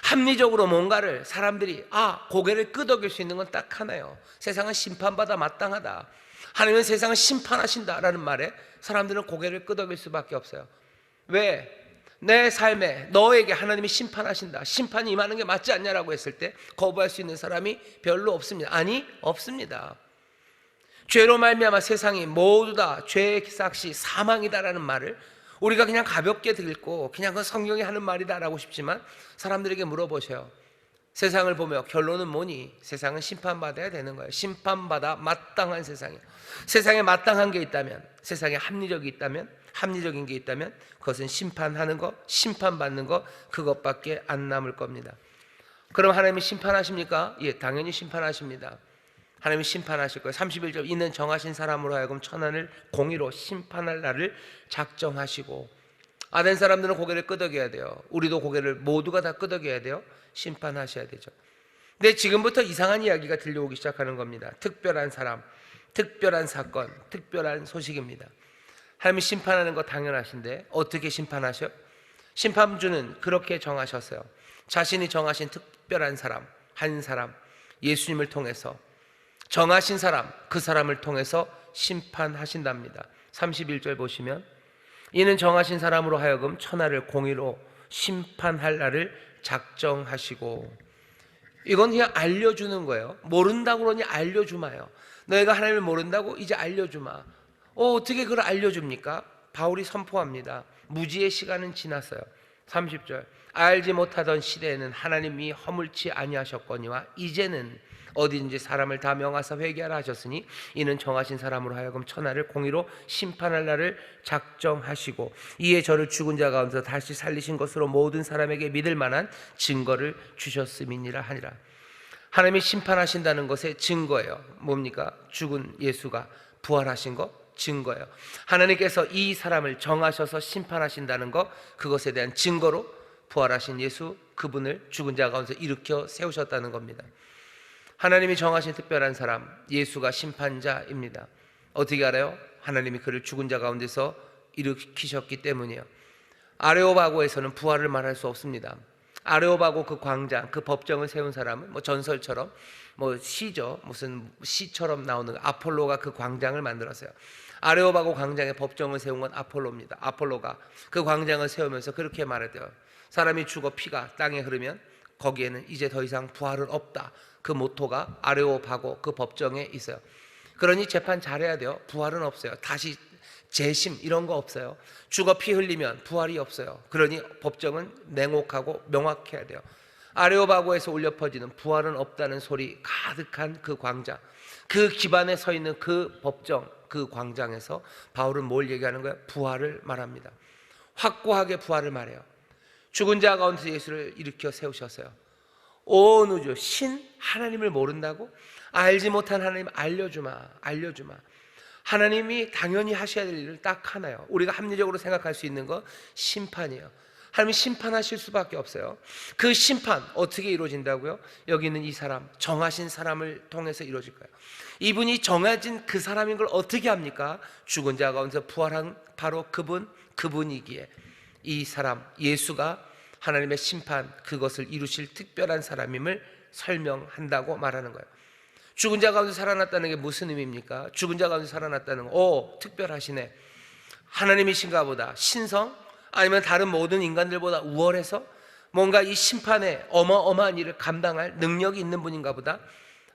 합리적으로 뭔가를 사람들이 고개를 끄덕일 수 있는 건 딱 하나예요. 세상은 심판받아 마땅하다, 하나님은 세상을 심판하신다라는 말에 사람들은 고개를 끄덕일 수밖에 없어요. 왜? 내 삶에 너에게 하나님이 심판하신다, 심판이 임하는 게 맞지 않냐라고 했을 때 거부할 수 있는 사람이 별로 없습니다. 아니, 없습니다. 죄로 말미암아 세상이 모두 다 죄의 삭시 사망이다라는 말을 우리가 그냥 가볍게 듣고 그냥 그 성경이 하는 말이다라고 싶지만, 사람들에게 물어보세요. 세상을 보며 결론은 뭐니? 세상은 심판받아야 되는 거예요. 심판받아 마땅한 세상이에요. 세상에 마땅한 게 있다면, 세상에 합리적인 게 있다면 그것은 심판하는 것, 심판받는 것, 그것밖에 안 남을 겁니다. 그럼 하나님이 심판하십니까? 당연히 심판하십니다. 하나님이 심판하실 거예요. 31절, 이는 정하신 사람으로 하여금 천하를 공의로 심판할 날을 작정하시고. 아덴 사람들은 고개를 끄덕여야 돼요. 우리도 고개를 모두가 다 끄덕여야 돼요. 심판하셔야 되죠. 근데 지금부터 이상한 이야기가 들려오기 시작하는 겁니다. 특별한 사람, 특별한 사건, 특별한 소식입니다. 하나님이 심판하는 거 당연하신데 어떻게 심판하셔? 심판주는 그렇게 정하셨어요. 자신이 정하신 특별한 사람, 한 사람, 예수님을 통해서 정하신 사람, 그 사람을 통해서 심판하신답니다. 31절 보시면, 이는 정하신 사람으로 하여금 천하를 공의로 심판할 날을 작정하시고. 이건 그냥 알려주는 거예요. 모른다고 그러니 알려주마요. 너희가 하나님을 모른다고 이제 알려주마. 어떻게 그걸 알려줍니까? 바울이 선포합니다. 무지의 시간은 지났어요. 30절, 알지 못하던 시대에는 하나님이 허물치 아니하셨거니와 이제는 어디든지 사람을 다 명하사 회개하라 하셨으니 이는 정하신 사람으로 하여금 천하를 공의로 심판할 날을 작정하시고 이에 저를 죽은 자 가운데서 다시 살리신 것으로 모든 사람에게 믿을 만한 증거를 주셨음이니라 하니라. 하나님이 심판하신다는 것의 증거예요. 뭡니까? 죽은 예수가 부활하신 것 증거예요. 하나님께서 이 사람을 정하셔서 심판하신다는 것, 그것에 대한 증거로 부활하신 예수, 그분을 죽은 자 가운데서 일으켜 세우셨다는 겁니다. 하나님이 정하신 특별한 사람, 예수가 심판자입니다. 어떻게 알아요? 하나님이 그를 죽은 자 가운데서 일으키셨기 때문이에요. 아레오바고에서는 부활을 말할 수 없습니다. 아레오바고 그 광장, 그 법정을 세운 사람은 전설처럼 시죠. 무슨 시처럼 나오는 아폴로가 그 광장을 만들었어요. 아레오바고 광장에 법정을 세운 건 아폴로입니다. 아폴로가 그 광장을 세우면서 그렇게 말했대요. 사람이 죽어 피가 땅에 흐르면 거기에는 이제 더 이상 부활은 없다. 그 모토가 아레오바고 그 법정에 있어요. 그러니 재판 잘해야 돼요. 부활은 없어요. 다시 재심 이런 거 없어요. 죽어 피 흘리면 부활이 없어요. 그러니 법정은 냉혹하고 명확해야 돼요. 아레오바고에서 울려 퍼지는 부활은 없다는 소리 가득한 그 광장, 그 기반에 서 있는 그 법정, 그 광장에서 바울은 뭘 얘기하는 거예요? 부활을 말합니다. 확고하게 부활을 말해요. 죽은 자 가운데서 예수를 일으켜 세우셨어요. 온 우주 신 하나님을 모른다고? 알지 못한 하나님 알려주마. 하나님이 당연히 하셔야 될 일을 딱 하나요. 우리가 합리적으로 생각할 수 있는 건 심판이에요. 하나님이 심판하실 수밖에 없어요. 그 심판 어떻게 이루어진다고요? 여기 있는 이 사람, 정하신 사람을 통해서 이루어질 거예요. 이분이 정해진 그 사람인 걸 어떻게 합니까? 죽은 자 가운데서 부활한 바로 그분이기에 이 사람 예수가 하나님의 심판, 그것을 이루실 특별한 사람임을 설명한다고 말하는 거예요. 죽은 자 가운데 살아났다는 게 무슨 의미입니까? 죽은 자 가운데 살아났다는 거, 특별하시네. 하나님이신가 보다. 신성? 아니면 다른 모든 인간들보다 우월해서 뭔가 이 심판에 어마어마한 일을 감당할 능력이 있는 분인가 보다.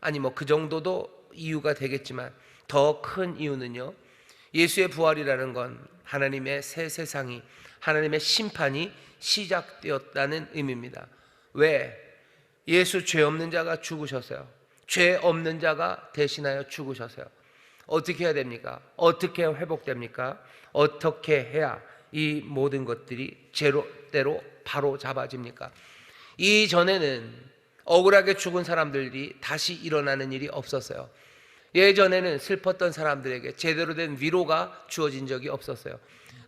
아니 그 정도도 이유가 되겠지만 더 큰 이유는요, 예수의 부활이라는 건 하나님의 새 세상이, 하나님의 심판이 시작되었다는 의미입니다. 왜? 예수 죄 없는 자가 죽으셨어요. 죄 없는 자가 대신하여 죽으셨어요. 어떻게 해야 됩니까? 어떻게 회복됩니까? 어떻게 해야 이 모든 것들이 제로대로 바로 잡아집니까? 이전에는 억울하게 죽은 사람들이 다시 일어나는 일이 없었어요. 예전에는 슬펐던 사람들에게 제대로 된 위로가 주어진 적이 없었어요.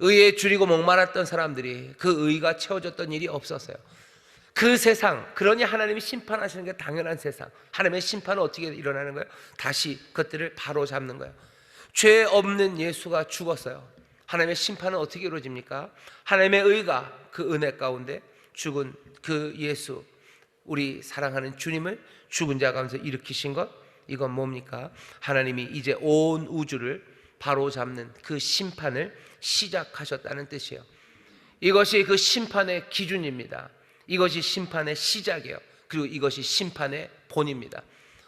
의에 줄이고 목말랐던 사람들이 그 의가 채워졌던 일이 없었어요. 그 세상, 그러니 하나님이 심판하시는 게 당연한 세상. 하나님의 심판은 어떻게 일어나는 거예요? 다시 그것들을 바로 잡는 거예요. 죄 없는 예수가 죽었어요. 하나님의 심판은 어떻게 이루어집니까? 하나님의 의가 그 은혜 가운데 죽은 그 예수, 우리 사랑하는 주님을 죽은 자 가운데서 일으키신 것, 이건 뭡니까? 하나님이 이제 온 우주를 바로 잡는 그 심판을 시작하셨다는 뜻이에요. 이것이 그 심판의 기준입니다. 이것이 심판의 시작이에요. 그리고 이것이 심판의 본입니다.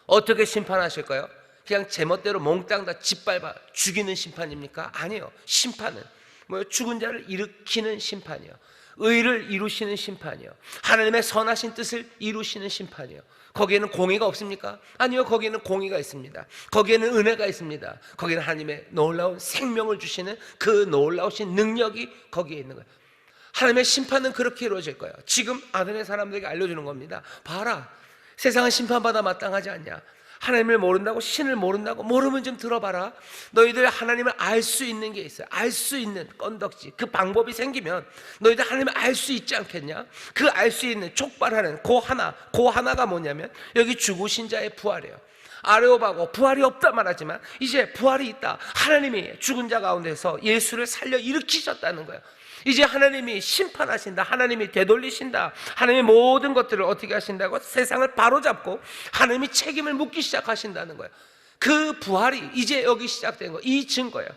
어떻게 심판하실까요? 그냥 제멋대로 몽땅 다 짓밟아 죽이는 심판입니까? 아니에요. 심판은 죽은 자를 일으키는 심판이에요. 의를 이루시는 심판이에요. 하나님의 선하신 뜻을 이루시는 심판이에요. 거기에는 공의가 없습니까? 아니요, 거기에는 공의가 있습니다. 거기에는 은혜가 있습니다. 거기에는 하나님의 놀라운 생명을 주시는 그 놀라우신 능력이 거기에 있는 거예요. 하나님의 심판은 그렇게 이루어질 거예요. 지금 아덴의 사람들에게 알려주는 겁니다. 봐라, 세상은 심판받아 마땅하지 않냐? 하나님을 모른다고, 신을 모른다고? 모르면 좀 들어봐라. 너희들 하나님을 알 수 있는 게 있어요. 알 수 있는 건덕지, 그 방법이 생기면 너희들 하나님을 알 수 있지 않겠냐? 그 알 수 있는 촉발하는 그 하나가 뭐냐면 여기 죽으신 자의 부활이에요. 아레오바고 부활이 없다 말하지만 이제 부활이 있다. 하나님이 죽은 자 가운데서 예수를 살려 일으키셨다는 거예요. 이제 하나님이 심판하신다. 하나님이 되돌리신다. 하나님의 모든 것들을 어떻게 하신다고? 세상을 바로잡고 하나님이 책임을 묻기 시작하신다는 거예요. 그 부활이 이제 여기 시작된 거, 이 증거예요.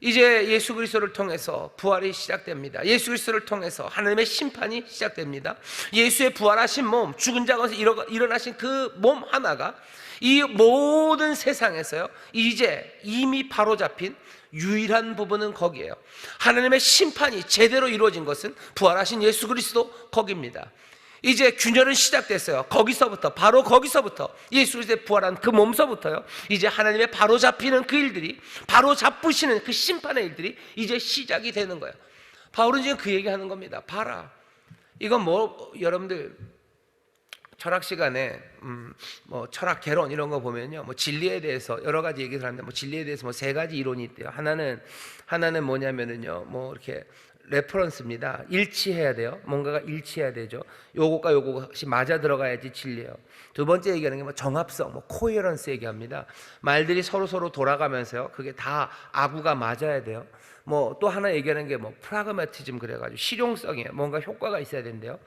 이제 예수 그리스도를 통해서 부활이 시작됩니다. 예수 그리스도를 통해서 하나님의 심판이 시작됩니다. 예수의 부활하신 몸, 죽은 자 가운데서 일어나신 그 몸 하나가 이 모든 세상에서요, 이제 이미 바로잡힌 유일한 부분은 거기에요. 하나님의 심판이 제대로 이루어진 것은 부활하신 예수 그리스도 거기입니다. 이제 균열은 시작됐어요. 거기서부터, 바로 거기서부터, 예수 그리스도의 부활한 그 몸서부터요, 이제 하나님의 바로 잡히는 그 일들이, 바로 잡으시는 그 심판의 일들이 이제 시작이 되는 거예요. 바울은 지금 그 얘기하는 겁니다. 봐라, 이건 뭐 여러분들 철학 시간에 뭐 철학 개론 이런 거 보면요, 뭐 진리에 대해서 여러 가지 얘기를 하는데, 뭐 진리에 대해서 뭐 세 가지 이론이 있대요. 하나는 뭐냐면은요, 뭐 이렇게 레퍼런스입니다. 일치해야 돼요. 뭔가가 일치해야 되죠. 요것과 요것이 맞아 들어가야지 진리예요. 두 번째 얘기하는 게 뭐 정합성, 뭐 코헤런스 얘기합니다. 말들이 서로 돌아가면서요, 그게 다 아구가 맞아야 돼요. 뭐 또 하나 얘기하는 게 뭐 프라그마티즘, 그래가지고 실용성이에요. 뭔가 효과가 있어야 된대요.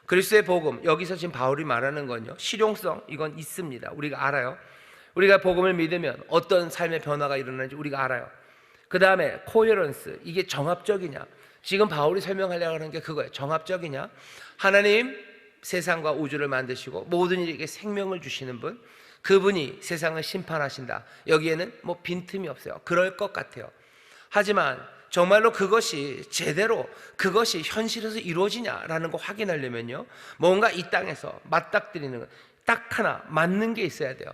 그리스도의 복음, 여기서 지금 바울이 말하는 건요, 실용성, 이건 있습니다. 우리가 알아요. 우리가 복음을 믿으면 어떤 삶의 변화가 일어나는지 우리가 알아요. 그 다음에 코헤런스, 이게 정합적이냐. 지금 바울이 설명하려고 하는 게 그거예요. 정합적이냐. 하나님 세상과 우주를 만드시고 모든 이에게 생명을 주시는 분, 그분이 세상을 심판하신다. 여기에는 뭐 빈틈이 없어요. 그럴 것 같아요. 하지만 정말로 그것이 제대로, 그것이 현실에서 이루어지냐라는 거 확인하려면요, 뭔가 이 땅에서 맞닥뜨리는 딱 하나 맞는 게 있어야 돼요.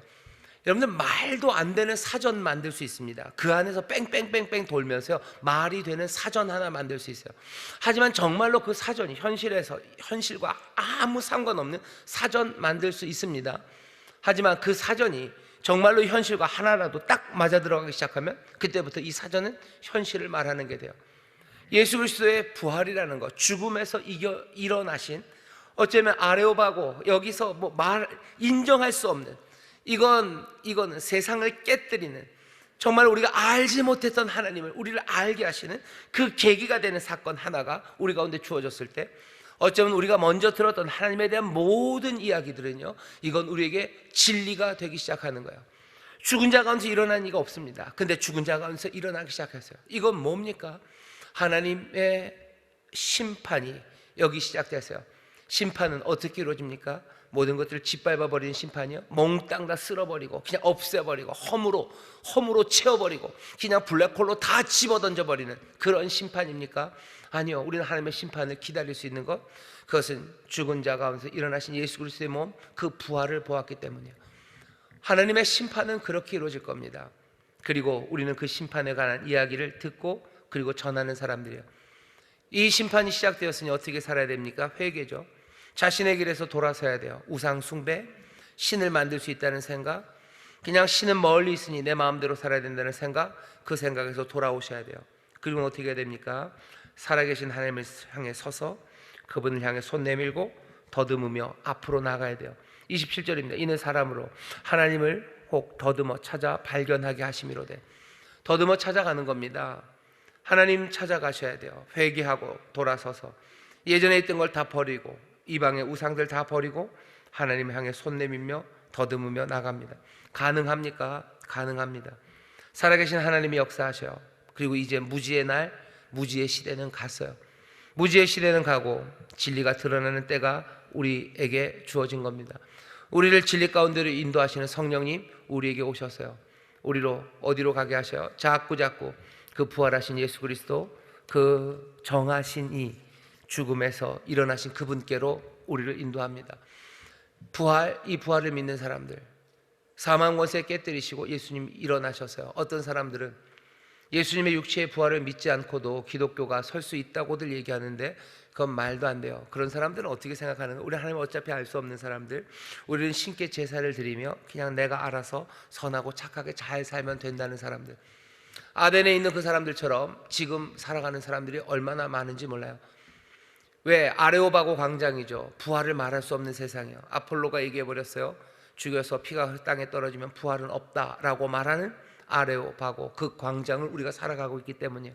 여러분들, 말도 안 되는 사전 만들 수 있습니다. 그 안에서 뺑뺑뺑뺑 돌면서요, 말이 되는 사전 하나 만들 수 있어요. 하지만 정말로 그 사전이 현실과 아무 상관없는 사전 만들 수 있습니다. 하지만 그 사전이 정말로 현실과 하나라도 딱 맞아 들어가기 시작하면 그때부터 이 사전은 현실을 말하는 게 돼요. 예수 그리스도의 부활이라는 것, 죽음에서 일어나신, 어쩌면 아레오바고, 여기서 뭐 인정할 수 없는, 이거는 세상을 깨뜨리는, 정말 우리가 알지 못했던 하나님을 우리를 알게 하시는 그 계기가 되는 사건 하나가 우리 가운데 주어졌을 때, 어쩌면 우리가 먼저 들었던 하나님에 대한 모든 이야기들은요, 이건 우리에게 진리가 되기 시작하는 거예요. 죽은 자 가운데서 일어난 이가 없습니다. 근데 죽은 자 가운데서 일어나기 시작했어요. 이건 뭡니까? 하나님의 심판이 여기 시작됐어요. 심판은 어떻게 이루어집니까? 모든 것들을 짓밟아버리는 심판이요, 몽땅 다 쓸어버리고 그냥 없애버리고 허무로 채워버리고 그냥 블랙홀로 다 집어던져버리는 그런 심판입니까? 아니요. 우리는 하나님의 심판을 기다릴 수 있는 것, 그것은 죽은 자 가운데서 일어나신 예수 그리스도의 몸, 그 부활을 보았기 때문이에요. 하나님의 심판은 그렇게 이루어질 겁니다. 그리고 우리는 그 심판에 관한 이야기를 듣고 그리고 전하는 사람들이에요. 이 심판이 시작되었으니 어떻게 살아야 됩니까? 회개죠. 자신의 길에서 돌아서야 돼요. 우상 숭배, 신을 만들 수 있다는 생각, 그냥 신은 멀리 있으니 내 마음대로 살아야 된다는 생각, 그 생각에서 돌아오셔야 돼요. 그리고 어떻게 해야 됩니까? 살아계신 하나님을 향해 서서 그분을 향해 손 내밀고 더듬으며 앞으로 나가야 돼요. 27절입니다. 이는 사람으로 하나님을 혹 더듬어 찾아 발견하게 하심이로되, 더듬어 찾아가는 겁니다. 하나님 찾아가셔야 돼요. 회개하고 돌아서서 예전에 있던 걸 다 버리고 이방의 우상들 다 버리고 하나님 향해 손 내밀며 더듬으며 나갑니다. 가능합니까? 가능합니다. 살아계신 하나님이 역사하셔요. 그리고 이제 무지의 날, 무지의 시대는 갔어요. 무지의 시대는 가고 진리가 드러나는 때가 우리에게 주어진 겁니다. 우리를 진리 가운데로 인도하시는 성령님, 우리에게 오셨어요. 우리로 어디로 가게 하셔요? 자꾸 그 부활하신 예수 그리스도, 그 정하신 이 죽음에서 일어나신 그분께로 우리를 인도합니다. 이 부활을 믿는 사람들, 사망 권세 깨뜨리시고 예수님 일어나셔서요, 어떤 사람들은 예수님의 육체의 부활을 믿지 않고도 기독교가 설 수 있다고들 얘기하는데 그건 말도 안 돼요. 그런 사람들은 어떻게 생각하는가? 우리 하나님 어차피 알 수 없는 사람들, 우리는 신께 제사를 드리며 그냥 내가 알아서 선하고 착하게 잘 살면 된다는 사람들, 아덴에 있는 그 사람들처럼 지금 살아가는 사람들이 얼마나 많은지 몰라요. 왜? 아레오바고 광장이죠. 부활을 말할 수 없는 세상이에요. 아폴로가 얘기해버렸어요. 죽여서 피가 땅에 떨어지면 부활은 없다라고 말하는 아레오바고 그 광장을 우리가 살아가고 있기 때문이에요.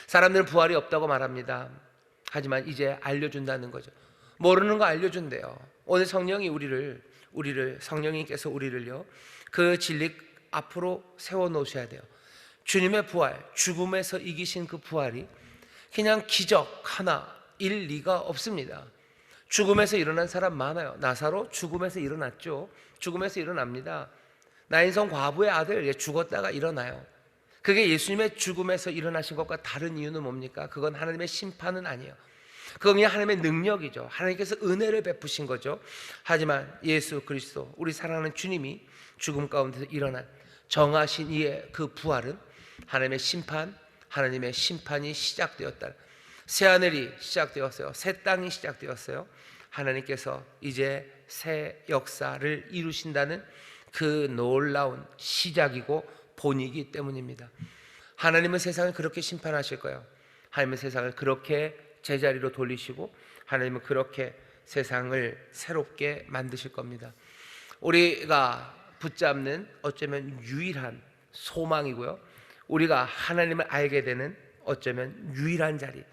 사람들은 부활이 없다고 말합니다. 하지만 이제 알려준다는 거죠. 모르는 거 알려준대요. 오늘 성령이 성령님께서 우리를요, 그 진리 앞으로 세워놓으셔야 돼요. 주님의 부활, 죽음에서 이기신 그 부활이 그냥 기적 하나일 리가 없습니다. 죽음에서 일어난 사람 많아요. 나사로 죽음에서 일어났죠. 죽음에서 일어납니다. 나인성 과부의 아들 죽었다가 일어나요. 그게 예수님의 죽음에서 일어나신 것과 다른 이유는 뭡니까? 그건 하나님의 심판은 아니에요. 그건 그냥 하나님의 능력이죠. 하나님께서 은혜를 베푸신 거죠. 하지만 예수 그리스도, 우리 사랑하는 주님이 죽음 가운데서 일어난 정하신 이의 그 부활은 하나님의 심판, 하나님의 심판이 시작되었다. 새 하늘이 시작되었어요. 새 땅이 시작되었어요. 하나님께서 이제 새 역사를 이루신다는 그 놀라운 시작이고 본이기 때문입니다. 하나님은 세상을 그렇게 심판하실 거예요. 하나님은 세상을 그렇게 제자리로 돌리시고 하나님은 그렇게 세상을 새롭게 만드실 겁니다. 우리가 붙잡는 어쩌면 유일한 소망이고요, 우리가 하나님을 알게 되는 어쩌면 유일한 자리,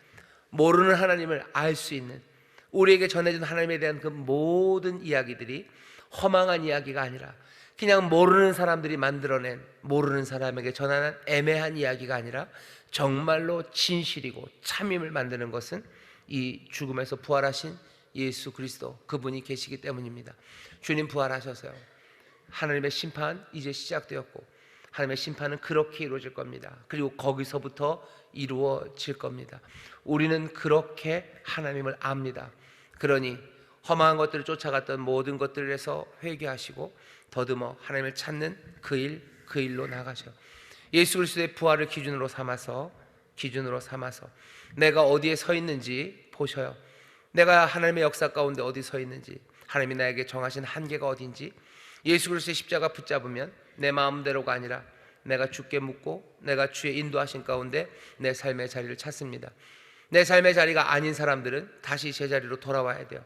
모르는 하나님을 알 수 있는, 우리에게 전해진 하나님에 대한 그 모든 이야기들이 허망한 이야기가 아니라 그냥 모르는 사람들이 만들어낸, 모르는 사람에게 전하는 애매한 이야기가 아니라 정말로 진실이고 참임을 만드는 것은 이 죽음에서 부활하신 예수 그리스도, 그분이 계시기 때문입니다. 주님 부활하셔서요, 하나님의 심판 이제 시작되었고 하나님의 심판은 그렇게 이루어질 겁니다. 그리고 거기서부터 이루어질 겁니다. 우리는 그렇게 하나님을 압니다. 그러니 험한 것들을 쫓아갔던 모든 것들에서 회개하시고 더듬어 하나님을 찾는 그 일로 나가셔. 예수 그리스도의 부활을 기준으로 삼아서 내가 어디에 서 있는지 보셔요. 내가 하나님의 역사 가운데 어디 서 있는지, 하나님이 나에게 정하신 한계가 어딘지, 예수 그리스도의 십자가 붙잡으면 내 마음대로가 아니라 내가 주께 묻고 내가 주의 인도하신 가운데 내 삶의 자리를 찾습니다. 내 삶의 자리가 아닌 사람들은 다시 제자리로 돌아와야 돼요.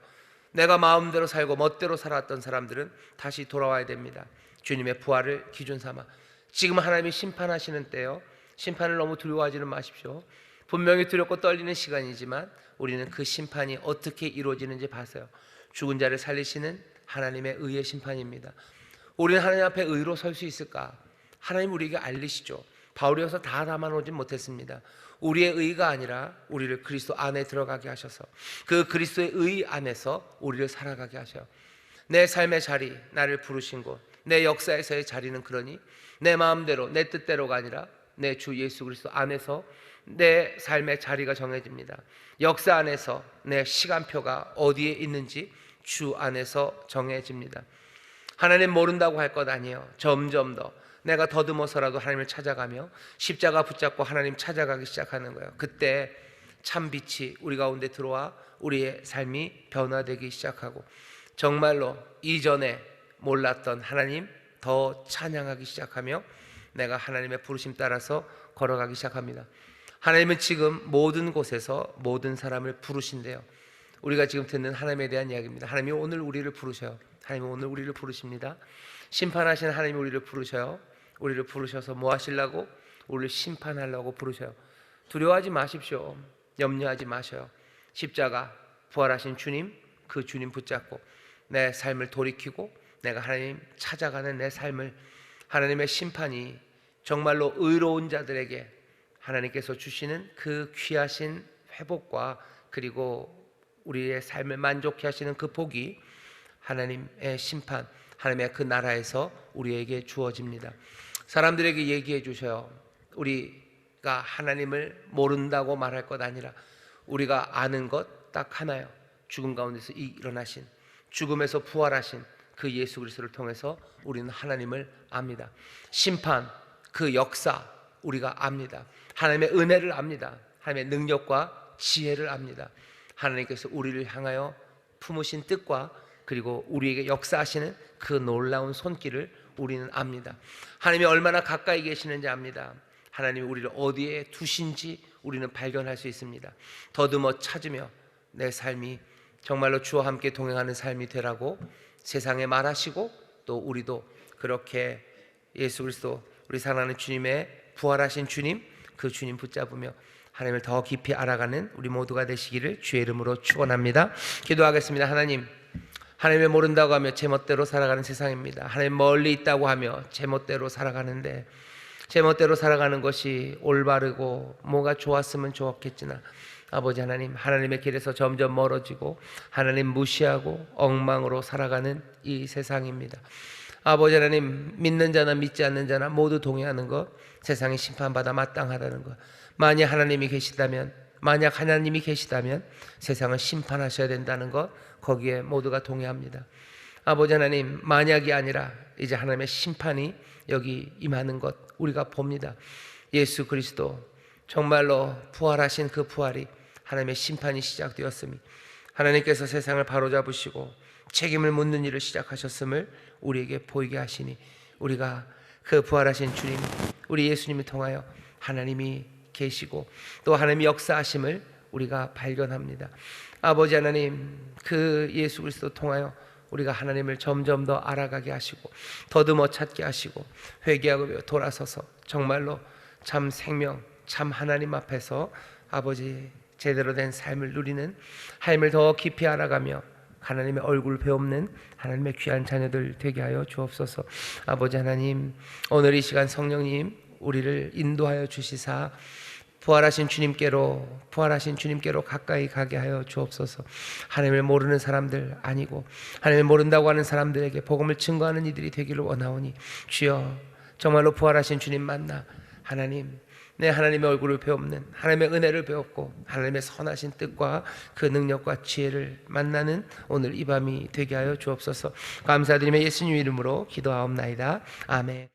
내가 마음대로 살고 멋대로 살았던 사람들은 다시 돌아와야 됩니다. 주님의 부활을 기준 삼아. 지금 하나님이 심판하시는 때요, 심판을 너무 두려워하지는 마십시오. 분명히 두렵고 떨리는 시간이지만 우리는 그 심판이 어떻게 이루어지는지 봐서요. 죽은 자를 살리시는 하나님의 의의 심판입니다. 우리는 하나님 앞에 의로 설 수 있을까? 하나님 우리에게 알리시죠. 바울이어서 다 담아놓지 못했습니다. 우리의 의가 아니라 우리를 그리스도 안에 들어가게 하셔서 그 그리스도의 의 안에서 우리를 살아가게 하셔요. 내 삶의 자리, 나를 부르신 곳, 내 역사에서의 자리는 그러니 내 마음대로 내 뜻대로가 아니라 내 주 예수 그리스도 안에서 내 삶의 자리가 정해집니다. 역사 안에서 내 시간표가 어디에 있는지 주 안에서 정해집니다. 하나님 모른다고 할 것 아니에요. 점점 더 내가 더듬어서라도 하나님을 찾아가며 십자가 붙잡고 하나님 찾아가기 시작하는 거예요. 그때 참 빛이 우리 가운데 들어와 우리의 삶이 변화되기 시작하고 정말로 이전에 몰랐던 하나님 더 찬양하기 시작하며 내가 하나님의 부르심 따라서 걸어가기 시작합니다. 하나님은 지금 모든 곳에서 모든 사람을 부르신대요. 우리가 지금 듣는 하나님에 대한 이야기입니다. 하나님이 오늘 우리를 부르셔요. 하나님이 오늘 우리를 부르십니다. 심판하신 하나님이 우리를 부르셔요. 우리를 부르셔서 뭐 하시려고? 우리를 심판하려고 부르셔요. 두려워하지 마십시오. 염려하지 마셔요. 십자가 부활하신 주님, 그 주님 붙잡고 내 삶을 돌이키고 내가 하나님 찾아가는 내 삶을, 하나님의 심판이 정말로 의로운 자들에게 하나님께서 주시는 그 귀하신 회복과 그리고 우리의 삶을 만족케 하시는 그 복이 하나님의 심판, 하나님의 그 나라에서 우리에게 주어집니다. 사람들에게 얘기해 주셔요. 우리가 하나님을 모른다고 말할 것 아니라 우리가 아는 것 딱 하나요. 죽음 가운데서 일어나신, 죽음에서 부활하신 그 예수 그리스도를 통해서 우리는 하나님을 압니다. 심판, 그 역사 우리가 압니다. 하나님의 은혜를 압니다. 하나님의 능력과 지혜를 압니다. 하나님께서 우리를 향하여 품으신 뜻과 그리고 우리에게 역사하시는 그 놀라운 손길을 우리는 압니다. 하나님이 얼마나 가까이 계시는지 압니다. 하나님이 우리를 어디에 두신지 우리는 발견할 수 있습니다. 더듬어 찾으며 내 삶이 정말로 주와 함께 동행하는 삶이 되라고 세상에 말하시고 또 우리도 그렇게 예수 그리스도, 우리 사랑하는 주님의 부활하신 주님, 그 주님 붙잡으며 하나님을 더 깊이 알아가는 우리 모두가 되시기를 주의 이름으로 축원합니다. 기도하겠습니다. 하나님을 모른다고 하며 제멋대로 살아가는 세상입니다. 하나님 멀리 있다고 하며 제멋대로 살아가는데 제멋대로 살아가는 것이 올바르고 뭐가 좋았으면 좋았겠지나 아버지 하나님, 하나님의 길에서 점점 멀어지고 하나님 무시하고 엉망으로 살아가는 이 세상입니다. 아버지 하나님, 믿는 자나 믿지 않는 자나 모두 동의하는 것, 세상이 심판받아 마땅하다는 것. 만약 하나님이 계시다면 세상을 심판하셔야 된다는 것, 거기에 모두가 동의합니다. 아버지 하나님, 만약이 아니라 이제 하나님의 심판이 여기 임하는 것 우리가 봅니다. 예수 그리스도 정말로 부활하신 그 부활이 하나님의 심판이 시작되었으니 하나님께서 세상을 바로잡으시고 책임을 묻는 일을 시작하셨음을 우리에게 보이게 하시니 우리가 그 부활하신 주님, 우리 예수님을 통하여 하나님이 계시고 또 하나님이 역사하심을 우리가 발견합니다. 아버지 하나님, 그 예수 그리스도 통하여 우리가 하나님을 점점 더 알아가게 하시고 더듬어 찾게 하시고 회개하고 돌아서서 정말로 참 생명, 참 하나님 앞에서 아버지 제대로 된 삶을 누리는, 하나님을 더 깊이 알아가며 하나님의 얼굴을 배우는 하나님의 귀한 자녀들 되게 하여 주옵소서. 아버지 하나님, 오늘 이 시간 성령님 우리를 인도하여 주시사 부활하신 주님께로 가까이 가게 하여 주옵소서. 하나님을 모르는 사람들 아니고 하나님을 모른다고 하는 사람들에게 복음을 증거하는 이들이 되기를 원하오니 주여, 정말로 부활하신 주님 만나 하나님, 내 하나님의 얼굴을 배우는, 하나님의 은혜를 배웠고 하나님의 선하신 뜻과 그 능력과 지혜를 만나는 오늘 이 밤이 되게 하여 주옵소서. 감사드리며 예수님 이름으로 기도하옵나이다. 아멘.